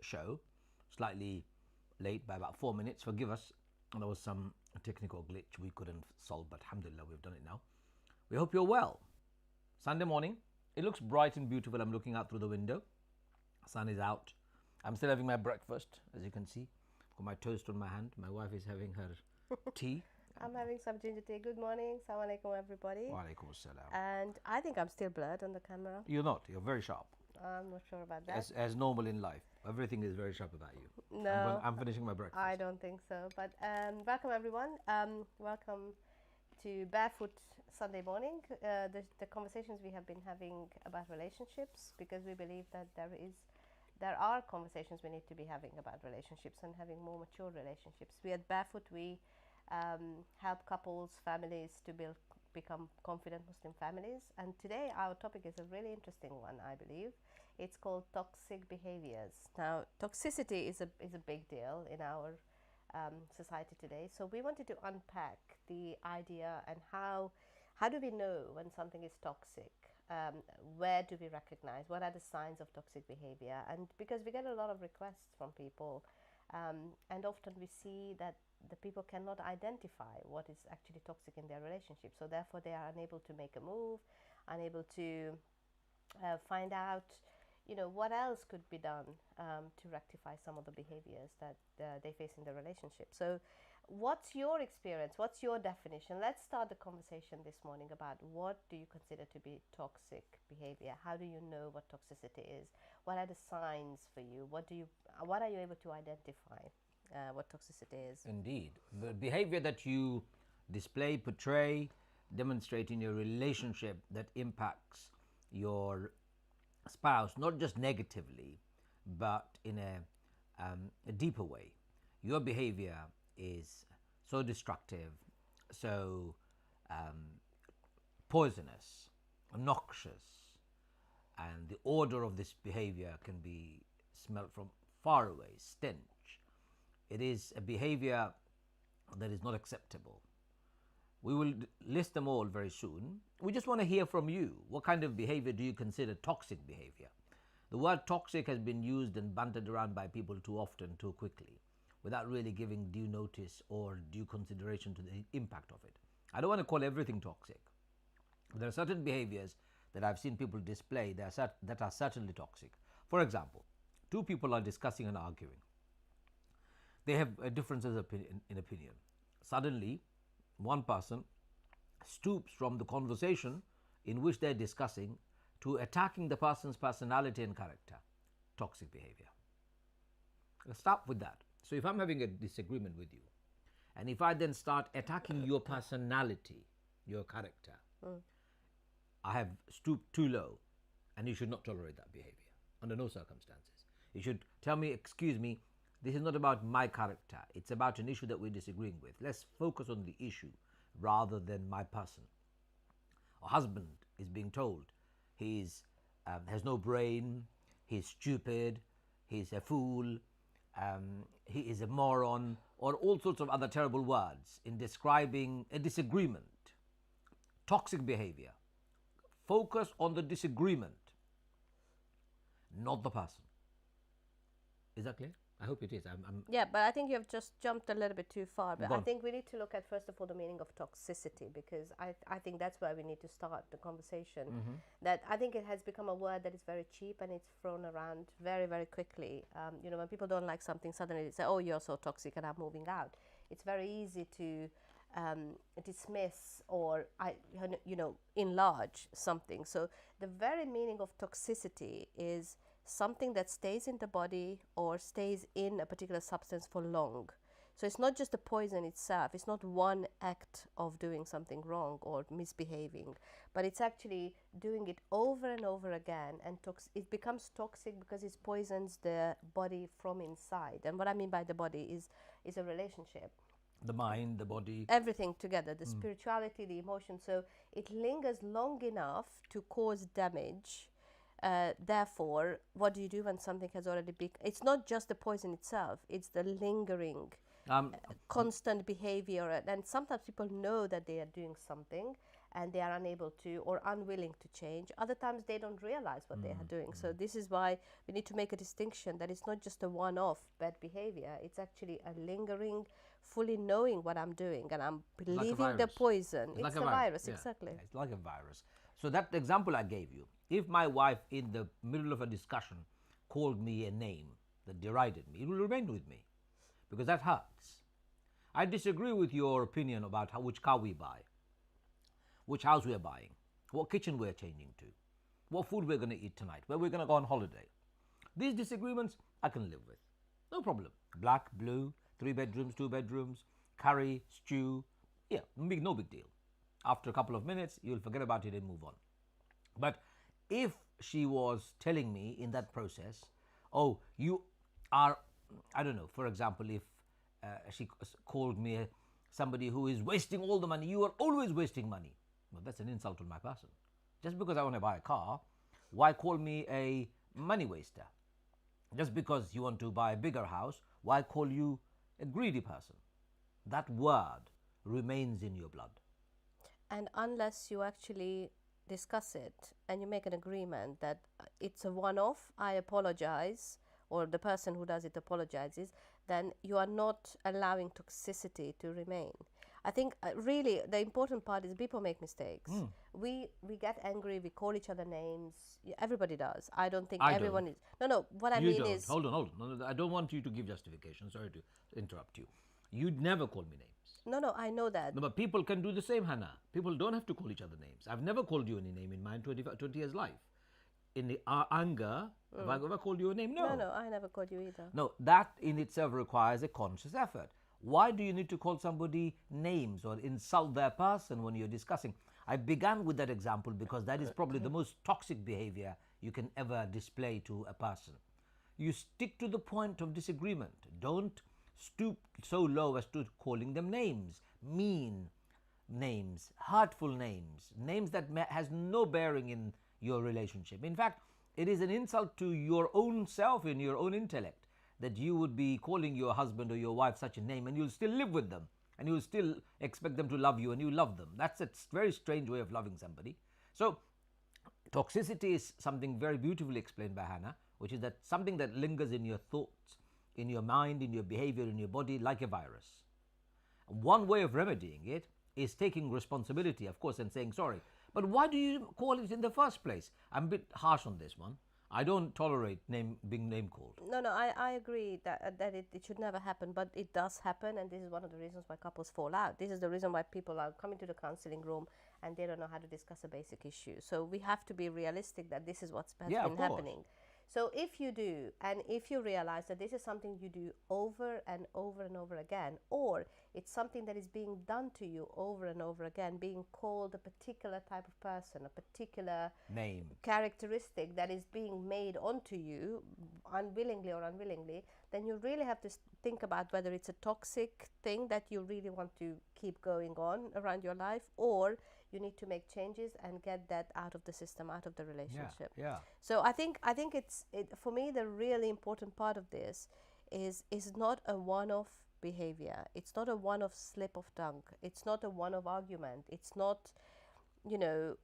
show, slightly late by about 4 minutes. Forgive us. There was some technical glitch we couldn't solve, but alhamdulillah, we've done it now. We hope you're well. Sunday morning. It looks bright and beautiful. I'm looking out through the window. Sun is out. I'm still having my breakfast, as you can see. I've got my toast on my hand. My wife is having her tea. I'm having some ginger tea. Good morning. Assalamu alaikum, everybody. Wa alaikum assalam. And I think I'm still blurred on the camera. You're not. You're very sharp. I'm not sure about that. As normal in life. Everything is very sharp about you. No. I'm finishing my breakfast. I don't think so. But welcome, everyone. Welcome to Barefoot Sunday morning. The conversations we have been having about relationships, because we believe that there are conversations we need to be having about relationships and having more mature relationships. We at Barefoot, we help couples, families to become confident Muslim families. And today our topic is a really interesting one, I believe. It's called toxic behaviors. Now, toxicity is a big deal in our society today. So we wanted to unpack the idea and how do we know when something is toxic? Where do we recognize? What are the signs of toxic behavior? And because we get a lot of requests from people, and often we see that the people cannot identify what is actually toxic in their relationship. So therefore they are unable to make a move, unable to find out, what else could be done to rectify some of the behaviors that they face in the relationship. So what's your experience? What's your definition? Let's start the conversation this morning about what do you consider to be toxic behavior? How do you know what toxicity is? What are the signs for you? What are you able to identify what toxicity is? Indeed. The behavior that you display, portray, demonstrate in your relationship that impacts your spouse, not just negatively, but in a deeper way. Your behavior is so destructive, so poisonous, noxious, and the odor of this behavior can be smelled from far away, stench. It is a behavior that is not acceptable. We will list them all very soon. We just want to hear from you. What kind of behavior do you consider toxic behavior? The word toxic has been used and bantered around by people too often, too quickly, without really giving due notice or due consideration to the impact of it. I don't want to call everything toxic. There are certain behaviors that I've seen people display that are certainly toxic. For example, two people are discussing and arguing. They have differences in opinion. Suddenly, one person stoops from the conversation in which they're discussing to attacking the person's personality and character. Toxic behavior. Let's start with that. So if I'm having a disagreement with you, and if I then start attacking your personality, your character, I have stooped too low, and you should not tolerate that behavior under no circumstances. You should tell me, excuse me, this is not about my character. It's about an issue that we're disagreeing with. Let's focus on the issue rather than my person. A husband is being told he has no brain, he's stupid, he's a fool, he is a moron, or all sorts of other terrible words in describing a disagreement. Toxic behavior. Focus on the disagreement, not the person. Is that clear? I hope it is. Yeah, but I think you have just jumped a little bit too far. But Gone. I think we need to look at, first of all, the meaning of toxicity, because I think that's where we need to start the conversation. That I think it has become a word that is very cheap and it's thrown around very, very quickly. When people don't like something, suddenly they say, oh, you're so toxic and I'm moving out. It's very easy to dismiss or enlarge something. So the very meaning of toxicity is something that stays in the body or stays in a particular substance for long. So it's not just the poison itself, it's not one act of doing something wrong or misbehaving, but it's actually doing it over and over again, and it becomes toxic because it poisons the body from inside. And what I mean by the body is a relationship. The mind, the body. Everything together, the spirituality, the emotion. So it lingers long enough to cause damage. Therefore, what do you do when something has already been... It's not just the poison itself, it's the lingering, constant behavior. And sometimes people know that they are doing something and they are unable to or unwilling to change. Other times they don't realize what they are doing. So this is why we need to make a distinction that it's not just a one-off bad behavior, it's actually a lingering, fully knowing what I'm doing and I'm believing the poison. It's the virus, exactly. It's like a virus. So that example I gave you, if my wife in the middle of a discussion called me a name that derided me, it will remain with me because that hurts. I disagree with your opinion about which car we buy, which house we are buying, what kitchen we are changing to, what food we're going to eat tonight, where we're going to go on holiday. These disagreements I can live with. No problem. Black, blue, 3 bedrooms, 2 bedrooms, curry, stew. Yeah, no big deal. After a couple of minutes, you'll forget about it and move on. But if she was telling me in that process, oh, you are, I don't know, for example, if she called me somebody who is wasting all the money, you are always wasting money. Well, that's an insult to my person. Just because I want to buy a car, why call me a money waster? Just because you want to buy a bigger house, why call you a greedy person? That word remains in your blood. And unless you actually discuss it and you make an agreement that it's a one-off, I apologize, or the person who does it apologizes, then you are not allowing toxicity to remain. I think really the important part is people make mistakes. We get angry, we call each other names. Everybody does. I don't think everyone is. No, what I mean is. Hold on. No, I don't want you to give justification. Sorry to interrupt you. You'd never call me names. No, I know that. No, but people can do the same, Hannah. People don't have to call each other names. I've never called you any name in my 20 years life. In the anger, have I ever called you a name? No, I never called you either. No, that in itself requires a conscious effort. Why do you need to call somebody names or insult their person when you're discussing? I began with that example because that is probably the most toxic behavior you can ever display to a person. You stick to the point of disagreement. Don't stoop so low as to calling them names, mean names, hurtful names, names that has no bearing in your relationship. In fact, it is an insult to your own self and your own intellect that you would be calling your husband or your wife such a name and you'll still live with them and you'll still expect them to love you and you love them. That's a very strange way of loving somebody. So toxicity is something very beautifully explained by Hannah, which is that something that lingers in your thoughts, in your mind, in your behavior, in your body, like a virus. One way of remedying it is taking responsibility, of course, and saying sorry. But why do you call it in the first place? I'm a bit harsh on this one. I don't tolerate being name called. No, I agree that it should never happen, but it does happen, and this is one of the reasons why couples fall out. This is the reason why people are coming to the counseling room and they don't know how to discuss a basic issue. So we have to be realistic that this is what's been happening. So if you do, and if you realize that this is something you do over and over and over again, or it's something that is being done to you over and over again, being called a particular type of person, a particular name, characteristic that is being made onto you, unwillingly or unwillingly, then you really have to think about whether it's a toxic thing that you really want to keep going on around your life, or you need to make changes and get that out of the system, out of the relationship. Yeah. So I think it's for me, the really important part of this is not a one-off behavior. It's not a one-off slip of tongue. It's not a one-off argument. It's not, even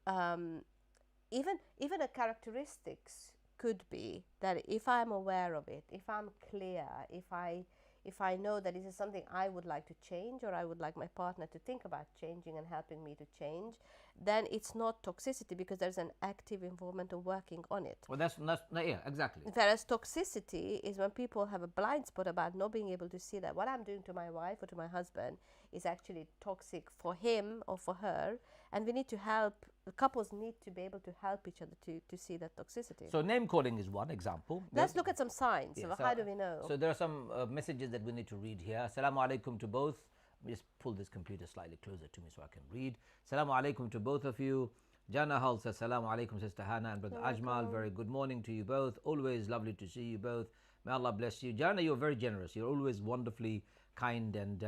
a characteristics could be that if I'm aware of it, if I'm clear, if I know that this is something I would like to change, or I would like my partner to think about changing and helping me to change, then it's not toxicity because there's an active involvement of working on it. Well, yeah, exactly. Whereas toxicity is when people have a blind spot about not being able to see that what I'm doing to my wife or to my husband is actually toxic for him or for her, and we need to help. The couples need to be able to help each other to see that toxicity. So name calling is one example. Let's look at some signs. Yes, how do we know? So there are some messages that we need to read here. Assalamu alaikum to both. Let me just pull this computer slightly closer to me so I can read. Assalamu alaikum to both of you. Jana Hall says, Assalamu alaikum, Sister Hannah and Brother Ajmal. Very good morning to you both. Always lovely to see you both. May Allah bless you. Jana, you're very generous. You're always wonderfully kind and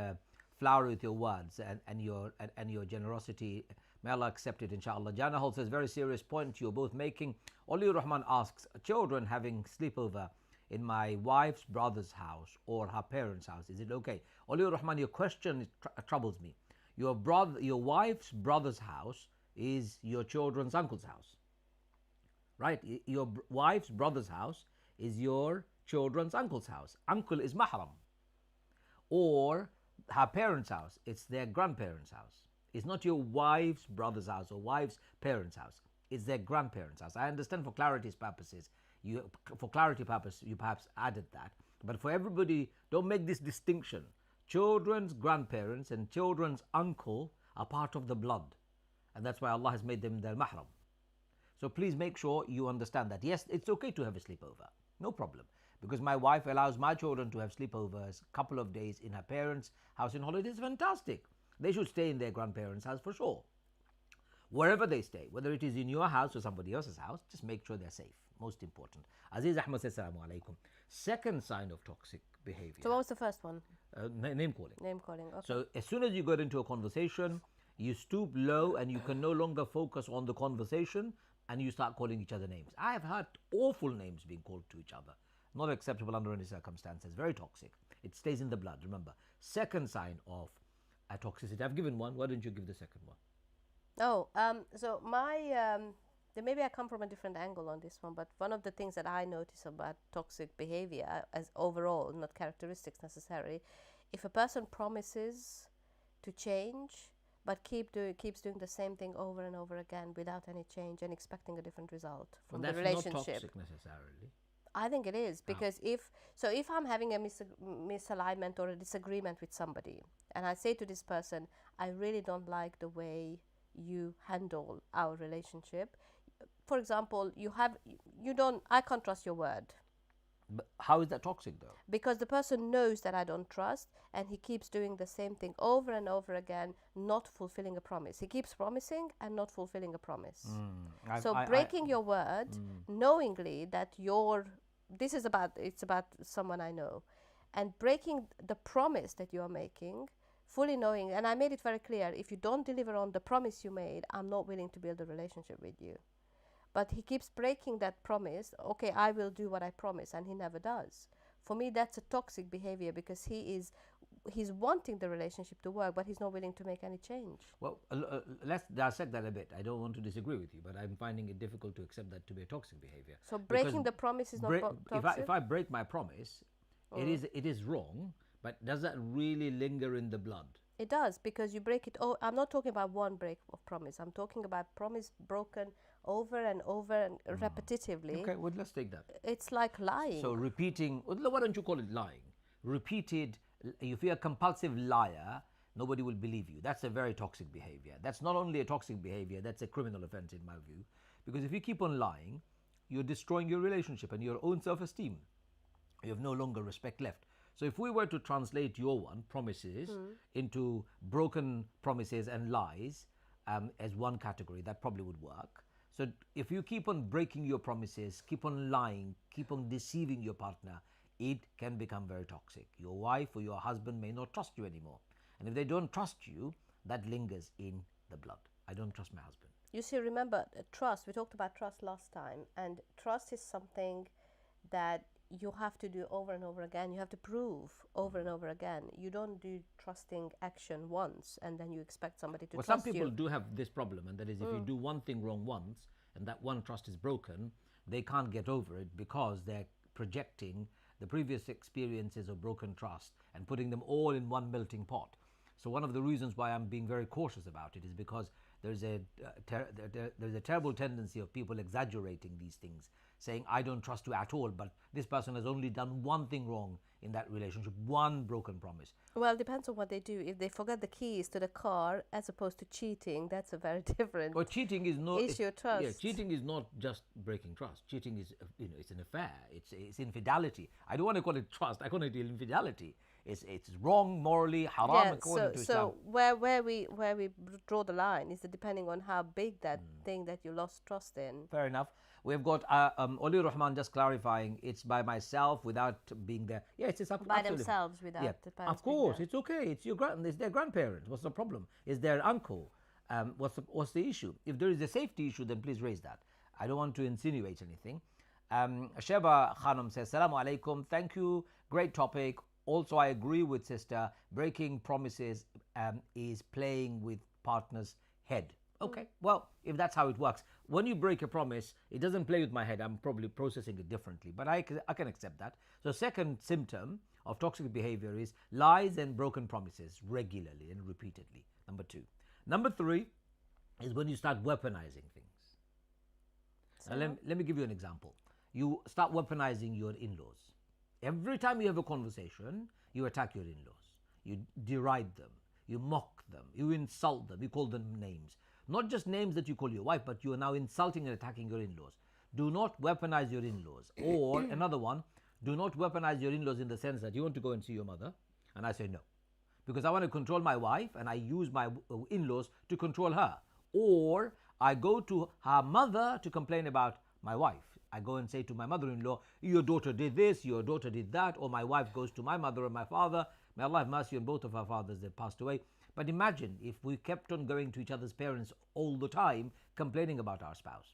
flowery with your words and your generosity. May Allah accept it, inshallah. Jana Hall says, very serious point you're both making. Oliur Rahman asks, children having sleepover in my wife's brother's house or her parents' house, is it okay? Oliur Rahman, your question troubles me. Your wife's brother's house is your children's uncle's house, right? Your wife's brother's house is your children's uncle's house. Uncle is mahram. Or her parents' house, it's their grandparents' house. It's not your wife's brother's house or wife's parents' house. It's their grandparents' house. I understand for clarity's purposes, you perhaps added that. But for everybody, don't make this distinction. Children's grandparents and children's uncle are part of the blood. And that's why Allah has made them their mahram. So please make sure you understand that. Yes, it's okay to have a sleepover. No problem. Because my wife allows my children to have sleepovers a couple of days in her parents' house in holidays. Fantastic. They should stay in their grandparents' house for sure. Wherever they stay, whether it is in your house or somebody else's house, just make sure they're safe. Most important. Aziz Ahmad says, Assalamu alaikum. Second sign of toxic behavior. So what was the first one? Name calling. Name calling, okay. So as soon as you get into a conversation, you stoop low and you can no longer focus on the conversation and you start calling each other names. I have heard awful names being called to each other. Not acceptable under any circumstances. Very toxic. It stays in the blood, remember. Second sign of a toxicity. I've given one. Why don't you give the second one? Oh, so maybe I come from a different angle on this one, but one of the things that I notice about toxic behavior as overall, not characteristics necessarily, if a person promises to change but keeps doing the same thing over and over again without any change and expecting a different result from the relationship. That's not toxic necessarily. I think it is, because if I'm having a misalignment or a disagreement with somebody and I say to this person, I really don't like the way you handle our relationship. For example, I can't trust your word. But how is that toxic though? Because the person knows that I don't trust and he keeps doing the same thing over and over again, not fulfilling a promise. He keeps promising and not fulfilling a promise. So breaking your word, knowingly that it's about someone I know, and breaking the promise that you are making, fully knowing, and I made it very clear, if you don't deliver on the promise you made, I'm not willing to build a relationship with you. But he keeps breaking that promise. Okay, I will do what I promise, and he never does. For me, that's a toxic behavior, because he's wanting the relationship to work, but he's not willing to make any change. Well, let's dissect that a bit. I don't want to disagree with you, but I'm finding it difficult to accept that to be a toxic behavior. So breaking the promise is not toxic? If I break my promise, it is wrong, but does that really linger in the blood? It does, because you break it. I'm not talking about one break of promise. I'm talking about promise broken over and over and repetitively. Okay, well, let's take that. It's like lying. So repeating, why don't you call it lying? Repeated, if you're a compulsive liar, nobody will believe you. That's a very toxic behavior. That's not only a toxic behavior, that's a criminal offense in my view. Because if you keep on lying, you're destroying your relationship and your own self-esteem. You have no longer respect left. So if we were to translate your one, promises, into broken promises and lies as one category, that probably would work. So if you keep on breaking your promises, keep on lying, keep on deceiving your partner, it can become very toxic. Your wife or your husband may not trust you anymore. And if they don't trust you, that lingers in the blood. I don't trust my husband. You see, remember, trust, we talked about trust last time, and trust is something that you have to do over and over again. You have to prove over and over again. You don't do trusting action once and then you expect somebody to trust you. Well, some people do have this problem, and that is if you do one thing wrong once and that one trust is broken, they can't get over it because they're projecting the previous experiences of broken trust and putting them all in one melting pot. So one of the reasons why I'm being very cautious about it is because there's a terrible tendency of people exaggerating these things, saying, I don't trust you at all, but this person has only done one thing wrong in that relationship, one broken promise. Well, it depends on what they do. If they forget the keys to the car as opposed to cheating, that's a very different cheating is not issue of trust. Yeah, cheating is not just breaking trust. Cheating is, it's an affair. It's infidelity. I don't want to call it trust. I call it infidelity. It's wrong morally, haram according to Islam. So where we draw the line is depending on how big that thing that you lost trust in. Fair enough. We've got Oli Rahman just clarifying, it's by myself without being there. Yeah, it's by themselves without the parents. Of course, it's okay. It's it's their grandparents. What's the problem? It's their uncle. What's the issue? If there is a safety issue, then please raise that. I don't want to insinuate anything. Sheba Khanum says, Assalamu alaikum. Thank you. Great topic. Also, I agree with sister. Breaking promises is playing with partner's head. Okay, well, if that's how it works, when you break a promise, it doesn't play with my head. I'm probably processing it differently, but I can accept that. So, second symptom of toxic behavior is lies and broken promises regularly and repeatedly. Number two. Number three is when you start weaponizing things. So, Now, let me give you an example. You start weaponizing your in laws. Every time you have a conversation, you attack your in laws. You deride them. You mock them. You insult them. You call them names. Not just names that you call your wife, but you are now insulting and attacking your in laws. Do not weaponize your in laws. Or another one, do not weaponize your in laws in the sense that you want to go and see your mother, and I say no. Because I want to control my wife and I use my in laws to control her. Or I go to her mother to complain about my wife. I go and say to my mother in law, your daughter did this, your daughter did that. Or my wife goes to my mother and my father. May Allah have mercy on both of our fathers, they passed away. But imagine if we kept on going to each other's parents all the time, complaining about our spouse.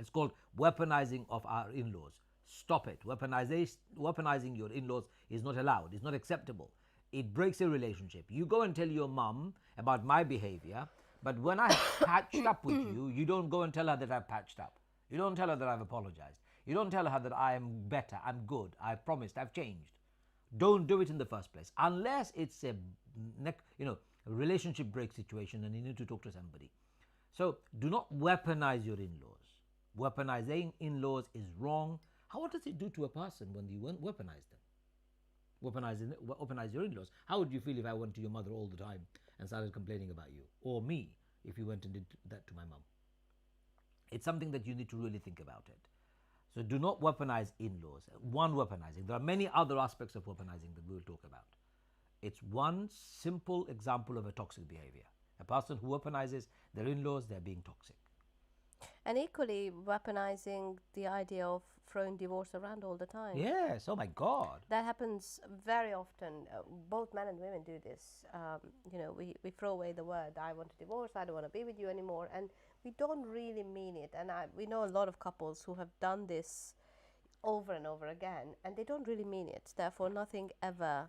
It's called weaponizing of our in laws. Stop it. Weaponizing your in laws is not allowed, it's not acceptable. It breaks a relationship. You go and tell your mum about my behavior, but when I patched up with you, you don't go and tell her that I've patched up. You don't tell her that I've apologized. You don't tell her that I am better, I'm good, I promised, I've changed. Don't do it in the first place unless it's a relationship break situation and you need to talk to somebody. So do not weaponize your in-laws. Weaponizing in-laws is wrong. What does it do to a person when you weaponize them? Weaponize your in-laws. How would you feel if I went to your mother all the time and started complaining about you? Or me, if you went and did that to my mom? It's something that you need to really think about it. So do not weaponize in-laws. One, weaponizing. There are many other aspects of weaponizing that we will talk about. It's one simple example of a toxic behavior. A person who weaponizes their in-laws, they're being toxic. And equally, weaponizing the idea of throwing divorce around all the time. Yes, oh my God. That happens very often. Both men and women do this. We throw away the word, I want to divorce, I don't want to be with you anymore. And we don't really mean it. And we know a lot of couples who have done this over and over again, and they don't really mean it. Therefore, nothing ever...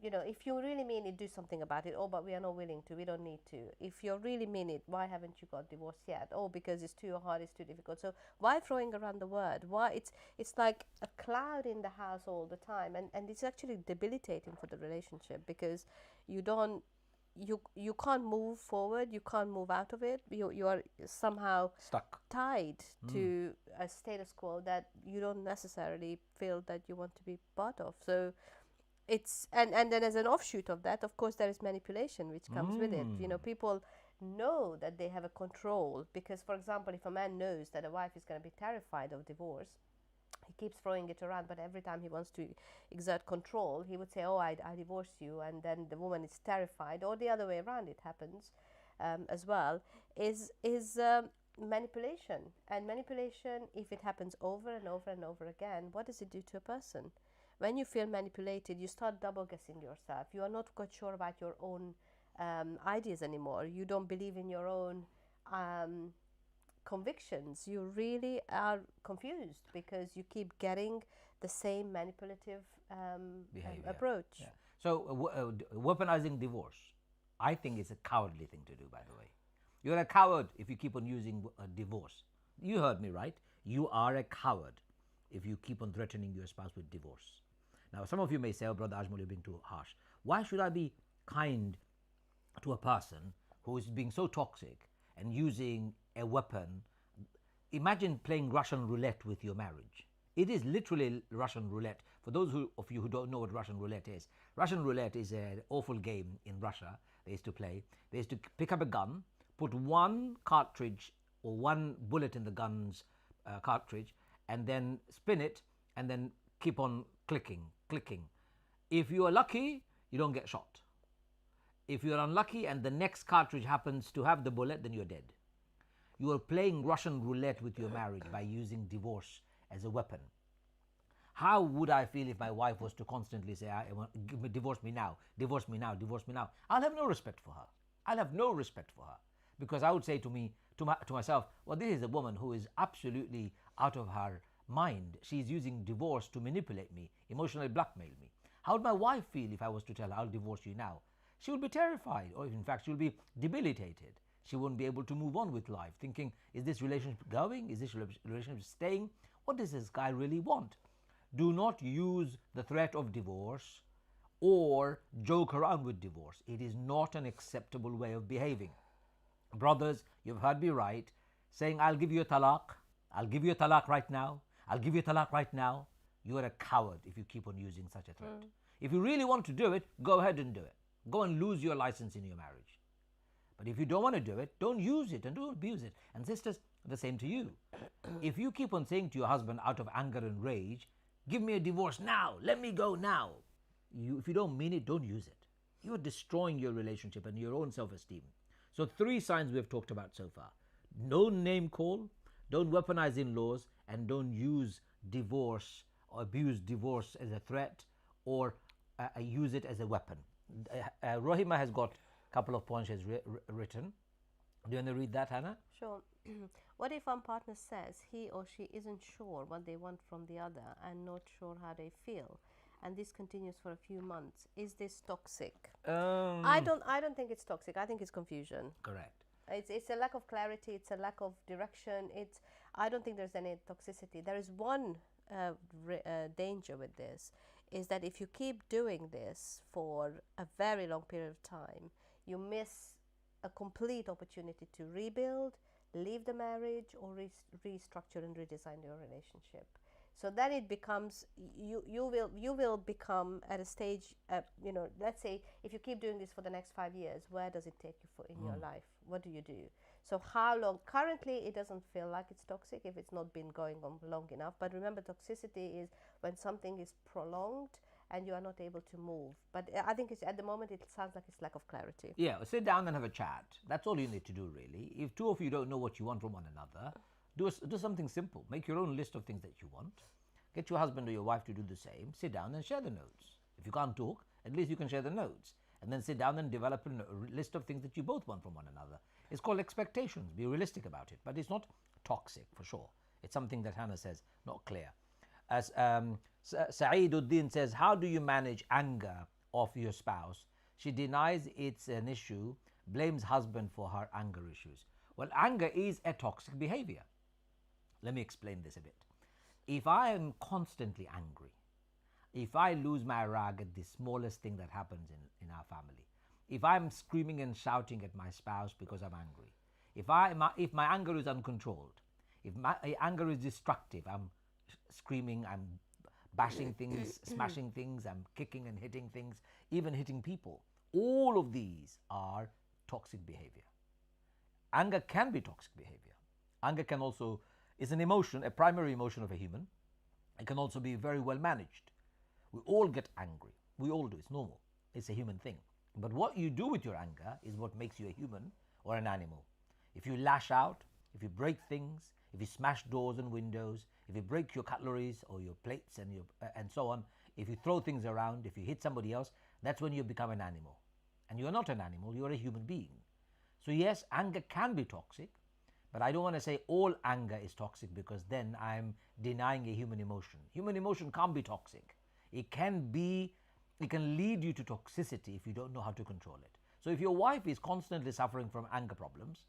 if you really mean it, do something about it. Oh, but we are not willing to. We don't need to. If you really mean it, why haven't you got divorced yet? Oh, because it's too hard, it's too difficult. So why throwing around the word? Why it's like a cloud in the house all the time, and it's actually debilitating for the relationship because you can't move forward, you can't move out of it. You are somehow stuck, tied to a status quo that you don't necessarily feel that you want to be part of. So it's and then as an offshoot of that, of course, there is manipulation which comes with it. People know that they have a control because, for example, if a man knows that a wife is going to be terrified of divorce, he keeps throwing it around, but every time he wants to exert control, he would say, oh, I divorce you, and then the woman is terrified, or the other way around, it happens as well, is manipulation. And manipulation, if it happens over and over and over again, what does it do to a person? When you feel manipulated, you start double guessing yourself. You are not quite sure about your own ideas anymore. You don't believe in your own convictions. You really are confused because you keep getting the same manipulative approach. Yeah. So weaponizing divorce, I think it's a cowardly thing to do, by the way. You're a coward if you keep on using divorce. You heard me right. You are a coward if you keep on threatening your spouse with divorce. Now, some of you may say, oh, Brother Ajmal, you're being too harsh. Why should I be kind to a person who is being so toxic and using a weapon? Imagine playing Russian roulette with your marriage. It is literally Russian roulette. For those of you who don't know what Russian roulette is an awful game in Russia they used to play. They used to pick up a gun, put one cartridge or one bullet in the gun's cartridge, and then spin it, and then keep on clicking. If you are lucky, you don't get shot. If you are unlucky and the next cartridge happens to have the bullet, then you're dead. You are playing Russian roulette with your marriage by using divorce as a weapon. How would I feel if my wife was to constantly say, divorce me now, divorce me now, divorce me now? I'll have no respect for her. Because I would say to myself, well, this is a woman who is absolutely out of her mind. She's using divorce to manipulate me, emotionally blackmail me. How would my wife feel if I was to tell her, I'll divorce you now? She would be terrified, or in fact, she will be debilitated. She won't be able to move on with life, thinking, is this relationship going? Is this relationship staying? What does this guy really want? Do not use the threat of divorce or joke around with divorce. It is not an acceptable way of behaving. Brothers, you've heard me right, saying, I'll give you a talaq, I'll give you a talaq right now, I'll give you a talaq right now. You are a coward if you keep on using such a threat. If you really want to do it, go ahead and do it. Go and lose your license in your marriage. But if you don't want to do it, don't use it and don't abuse it. And sisters, the same to you. If you keep on saying to your husband out of anger and rage, give me a divorce now, let me go now. If you don't mean it, don't use it. You're destroying your relationship and your own self-esteem. So 3 signs we've talked about so far. Don't name call, don't weaponize in-laws, and don't use divorce or abuse divorce as a threat or use it as a weapon. Rohima has got a couple of points she's written. Do you want to read that, Hannah? Sure. What if one partner says he or she isn't sure what they want from the other and not sure how they feel, and this continues for a few months? Is this toxic? I don't think it's toxic. I think it's confusion. Correct. It's a lack of clarity. It's a lack of direction. I don't think there's any toxicity. There is one danger with this, is that if you keep doing this for a very long period of time, you miss a complete opportunity to rebuild, leave the marriage, or restructure and redesign your relationship. So then it becomes, you will become at a stage, let's say if you keep doing this for the next 5 years, where does it take you in your life? What do you do? So how long? Currently, it doesn't feel like it's toxic if it's not been going on long enough. But remember, toxicity is when something is prolonged and you are not able to move. But I think at the moment it sounds like it's lack of clarity. Yeah, sit down and have a chat. That's all you need to do, really. If 2 of you don't know what you want from one another, do something simple. Make your own list of things that you want. Get your husband or your wife to do the same. Sit down and share the notes. If you can't talk, at least you can share the notes. And then sit down and develop a list of things that you both want from one another. It's called expectations. Be realistic about it. But it's not toxic, for sure. It's something that Hannah says, not clear. As Saeed Uddin says, how do you manage anger of your spouse? She denies it's an issue, blames husband for her anger issues. Well, anger is a toxic behavior. Let me explain this a bit. If I am constantly angry, if I lose my rag at the smallest thing that happens in our family, if I'm screaming and shouting at my spouse because I'm angry, if my anger is uncontrolled, if my anger is destructive, I'm screaming, I'm bashing things, smashing things, I'm kicking and hitting things, even hitting people, all of these are toxic behavior. Anger can be toxic behavior. Anger can also is an emotion, a primary emotion of a human. It can also be very well managed. We all get angry. We all do. It's normal. It's a human thing. But what you do with your anger is what makes you a human or an animal. If you lash out, if you break things, if you smash doors and windows, if you break your cutleries or your plates and so on, if you throw things around, if you hit somebody else, that's when you become an animal. And you're not an animal, you're a human being. So yes, anger can be toxic, but I don't want to say all anger is toxic, because then I'm denying a human emotion. Human emotion can't be toxic. It can lead you to toxicity if you don't know how to control it. So if your wife is constantly suffering from anger problems,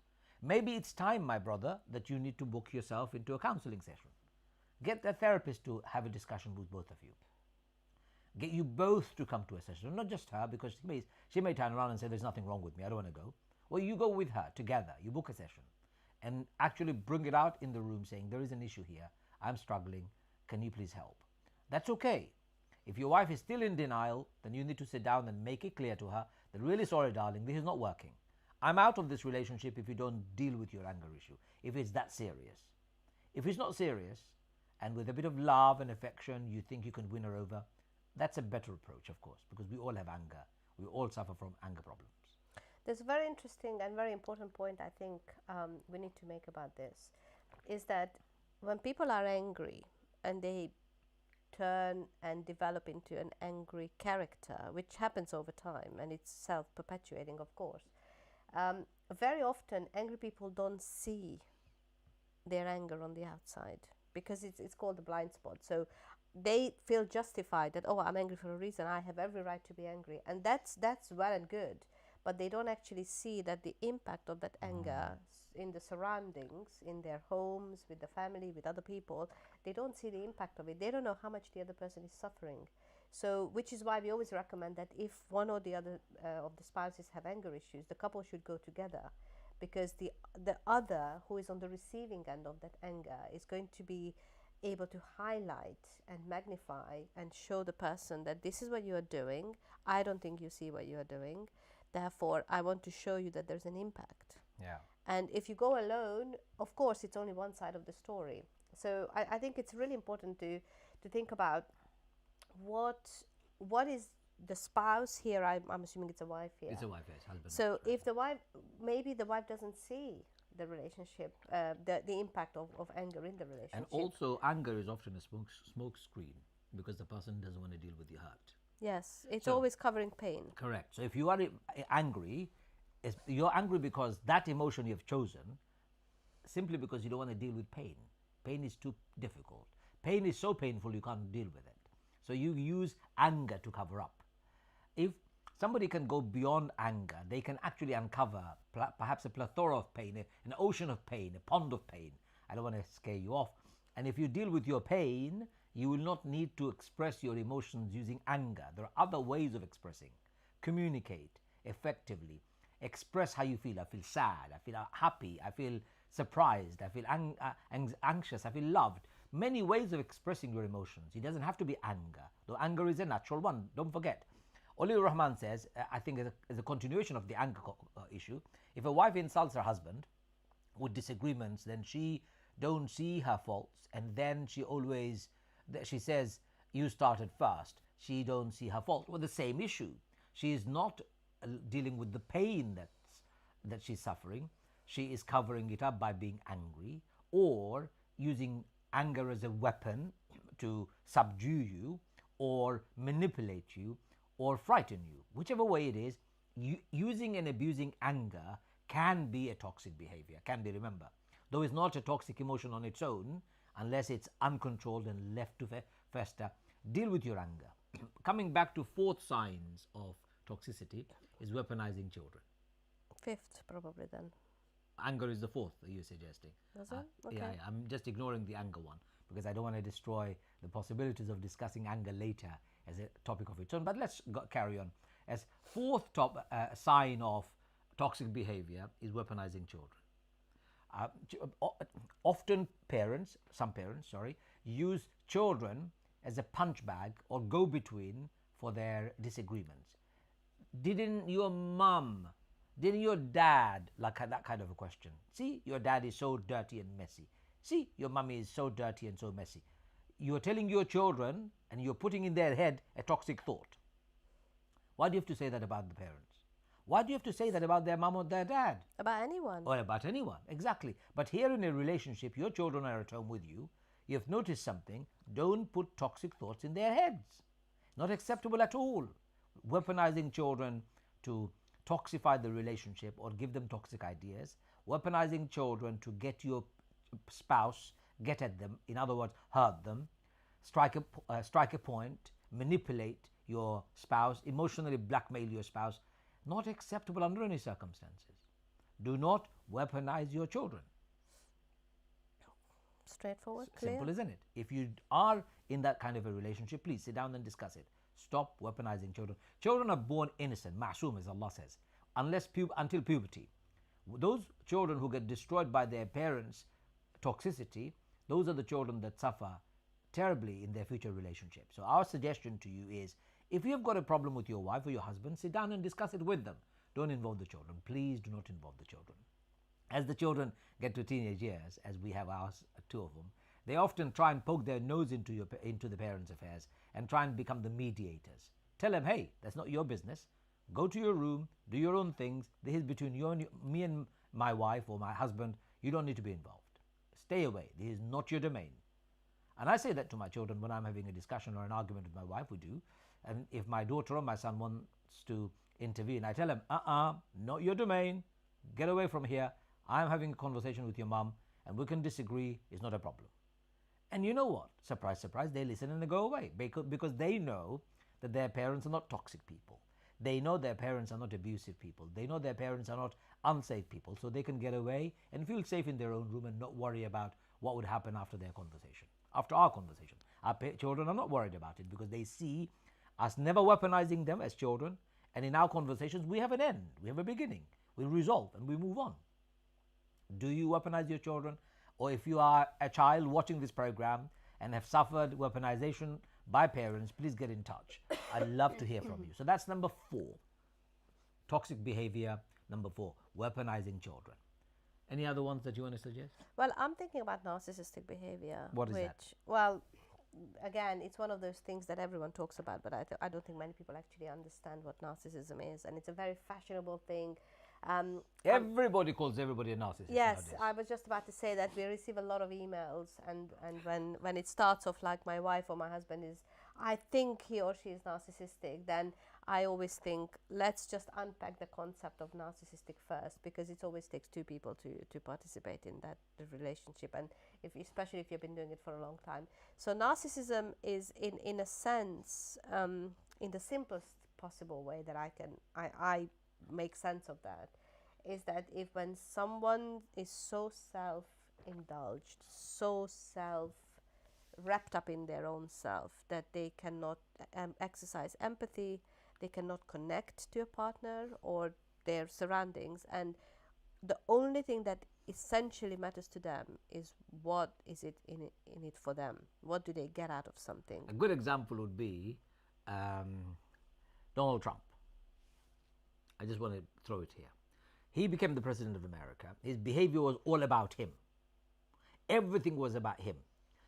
maybe it's time, my brother, that you need to book yourself into a counseling session. Get a therapist to have a discussion with both of you. Get you both to come to a session, not just her, because she may turn around and say, there's nothing wrong with me, I don't want to go. Well, you go with her together, you book a session, and actually bring it out in the room saying, there is an issue here, I'm struggling, can you please help? That's okay. If your wife is still in denial, then you need to sit down and make it clear to her that, really sorry, darling, this is not working. I'm out of this relationship if you don't deal with your anger issue, if it's that serious. If it's not serious, and with a bit of love and affection, you think you can win her over, that's a better approach, of course, because we all have anger. We all suffer from anger problems. There's a very interesting and very important point I think we need to make about this, is that when people are angry and they turn and develop into an angry character, which happens over time, and it's self-perpetuating, of course, very often angry people don't see their anger on the outside, because it's called the blind spot. So they feel justified that, oh, I'm angry for a reason, I have every right to be angry, and that's well and good. but they don't actually see that the impact of that anger in the surroundings, in their homes, with the family, with other people, they don't see the impact of it. They don't know how much the other person is suffering. So, which is why we always recommend that if one or the other of the spouses have anger issues, the couple should go together, because the other who is on the receiving end of that anger is going to be able to highlight and magnify and show the person that this is what you are doing. I don't think you see what you are doing. Therefore, I want to show you that there's an impact. Yeah. And if you go alone, of course, it's only one side of the story. So I think it's really important to think about what is the spouse here. I'm assuming it's a wife here. It's a wife, yes, husband. So if the wife, maybe the wife doesn't see the relationship, the impact of anger in the relationship. And also, anger is often a smoke screen, because the person doesn't want to deal with the hurt. Yes, it's always covering pain. Correct. So if you are angry, you're angry because that emotion you have chosen, simply because you don't want to deal with pain. Pain is too difficult. Pain is so painful you can't deal with it. So you use anger to cover up. If somebody can go beyond anger, they can actually uncover perhaps a plethora of pain, an ocean of pain, a pond of pain. I don't want to scare you off. And if you deal with your pain, you will not need to express your emotions using anger. There are other ways of expressing. Communicate effectively. Express how you feel. I feel sad. I feel happy. I feel surprised. I feel anxious. I feel loved. Many ways of expressing your emotions. It doesn't have to be anger, though anger is a natural one. Don't forget. Oliver Rahman says, I think as a continuation of the anger issue, if a wife insults her husband with disagreements, then she don't see her faults, and then she says, you started first. She don't see her fault. Well, the same issue. She is not dealing with the pain that she's suffering. She is covering it up by being angry, or using anger as a weapon to subdue you, or manipulate you, or frighten you. Whichever way it is, using and abusing anger can be a toxic behavior, can be, remember. Though it's not a toxic emotion on its own, unless it's uncontrolled and left to fester. Deal with your anger. Coming back to fourth signs of toxicity is weaponizing children. Fifth, probably then. Anger is the fourth, you're suggesting. Is it? Okay. Yeah, I'm just ignoring the anger one, because I don't want to destroy the possibilities of discussing anger later as a topic of its own. But let's carry on. As fourth sign of toxic behavior is weaponizing children. Often some parents, use children as a punch bag or go-between for their disagreements. Didn't your dad, like that kind of a question? See, your dad is so dirty and messy. See, your mummy is so dirty and so messy. You're telling your children, and you're putting in their head a toxic thought. Why do you have to say that about the parents? Why do you have to say that about their mum or their dad? About anyone. Or about anyone, exactly. But here in a relationship, your children are at home with you. You've noticed something. Don't put toxic thoughts in their heads. Not acceptable at all. Weaponizing children to toxify the relationship or give them toxic ideas. Weaponizing children to get your spouse, get at them, in other words, hurt them, strike a point, manipulate your spouse, emotionally blackmail your spouse. Not acceptable under any circumstances. Do not weaponize your children. Straightforward, clear. Simple, isn't it? If you are in that kind of a relationship, please sit down and discuss it. Stop weaponizing children. Children are born innocent, ma'soom, as Allah says, until puberty. Those children who get destroyed by their parents' toxicity, those are the children that suffer terribly in their future relationship. So our suggestion to you is, if you have got a problem with your wife or your husband, sit down and discuss it with them. Don't involve the children. Please do not involve the children. As the children get to teenage years, as we have ours, two of them, they often try and poke their nose into the parents' affairs and try and become the mediators. Tell them, hey, that's not your business. Go to your room, do your own things. This is between me and my wife or my husband. You don't need to be involved. Stay away. This is not your domain. And I say that to my children when I'm having a discussion or an argument with my wife, we do. And if my daughter or my son wants to intervene, I tell them, not your domain. Get away from here. I'm having a conversation with your mom and we can disagree. It's not a problem. And you know what? Surprise, surprise, they listen and they go away because they know that their parents are not toxic people. They know their parents are not abusive people. They know their parents are not unsafe people, so they can get away and feel safe in their own room and not worry about what would happen after their conversation, after our conversation. Our children are not worried about it because they see us never weaponizing them as children, and in our conversations we have an end, we have a beginning, we resolve and we move on. Do you weaponize your children? Or if you are a child watching this program and have suffered weaponization by parents, please get in touch. I'd love to hear from you. So that's number 4. Toxic behavior. Number 4, weaponizing children. Any other ones that you want to suggest? Well, I'm thinking about narcissistic behavior. What is that? Well, again, it's one of those things that everyone talks about, but I don't think many people actually understand what narcissism is, and it's a very fashionable thing. Everybody calls everybody a narcissist. Yes, nowadays. I was just about to say that we receive a lot of emails, and when it starts off like my wife or my husband is, I think he or she is narcissistic, then I always think, let's just unpack the concept of narcissistic first, because it always takes 2 people to participate in that relationship, and especially if you've been doing it for a long time. So narcissism is, in a sense, in the simplest possible way that I make sense of that, is that when someone is so self-indulged, so wrapped up in their own self, that they cannot exercise empathy, they cannot connect to a partner or their surroundings, and the only thing that essentially matters to them is what is it in it for them, what do they get out of something. A good example would be Donald Trump. I just want to throw it here. He became the president of America. His behavior was all about him. Everything was about him.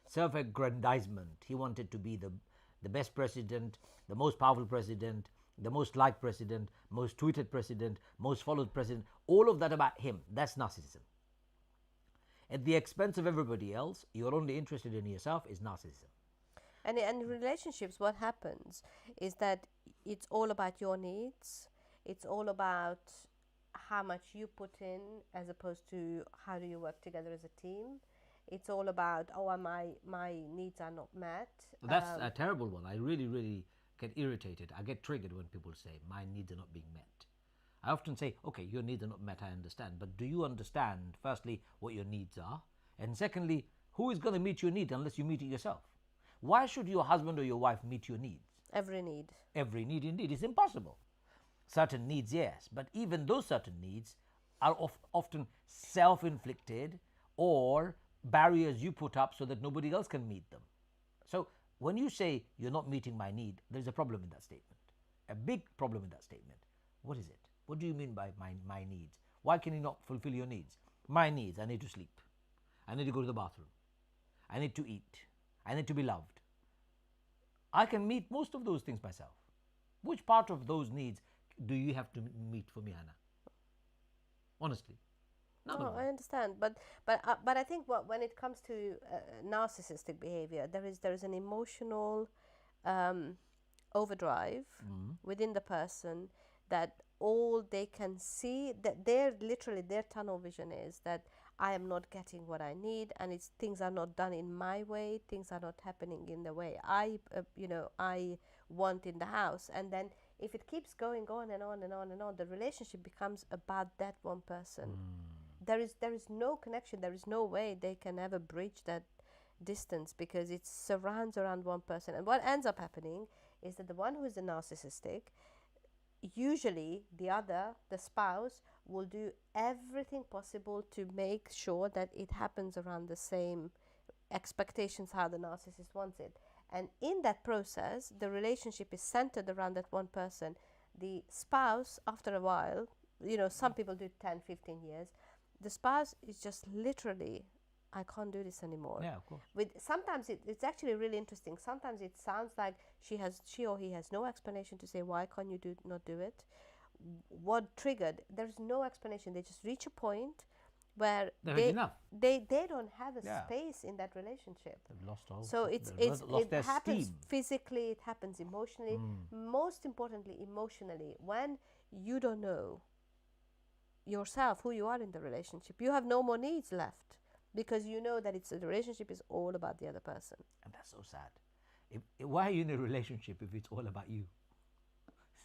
Self-aggrandizement. He wanted to be the best president, the most powerful president, the most liked president, most tweeted president, most followed president. All of that about him. That's narcissism. At the expense of everybody else, you're only interested in yourself, is narcissism. And in relationships, what happens is that it's all about your needs. It's all about how much you put in as opposed to how do you work together as a team. It's all about, my needs are not met. That's a terrible one. I really get irritated. I get triggered when people say my needs are not being met. I often say, okay, your needs are not met, I understand. But do you understand, firstly, what your needs are? And secondly, who is going to meet your need unless you meet it yourself? Why should your husband or your wife meet your needs? Every need. Every need indeed. It's impossible. Certain needs, yes, but even those certain needs are often self-inflicted or barriers you put up so that nobody else can meet them. So when you say you're not meeting my need, there's a problem in that statement, a big problem in that statement. What is it? What do you mean by my needs? Why can you not fulfill your needs? My needs: I need to sleep, I need to go to the bathroom, I need to eat, I need to be loved. I can meet most of those things myself. Which part of those needs do you have to meet for me, Hannah? Honestly, none of them. I understand, but I think when it comes to narcissistic behavior, there is an emotional overdrive within the person, that all they can see, that their tunnel vision is that I am not getting what I need, and things are not done in my way, things are not happening in the way I want in the house. And then if it keeps going on and on and on and on, the relationship becomes about that one person. There is no connection, there is no way they can ever bridge that distance, because it surrounds around one person. And what ends up happening is that the one who is the narcissistic, usually the spouse, will do everything possible to make sure that it happens around the same expectations how the narcissist wants it. And in that process, the relationship is centered around that one person. The spouse, after a while, some people do 10, 15 years, the spouse is just literally, I can't do this anymore. Yeah, of course. Sometimes it's actually really interesting. Sometimes it sounds like she or he has no explanation to say, why can't you not do it? What triggered? There's no explanation. They just reach a point where they don't have a space in that relationship. They've lost all. So it happens steam. Physically, it happens emotionally. Most importantly, emotionally, when you don't know yourself who you are in the relationship, you have no more needs left, because you know that the relationship is all about the other person. And that's so sad. Why are you in a relationship if it's all about you?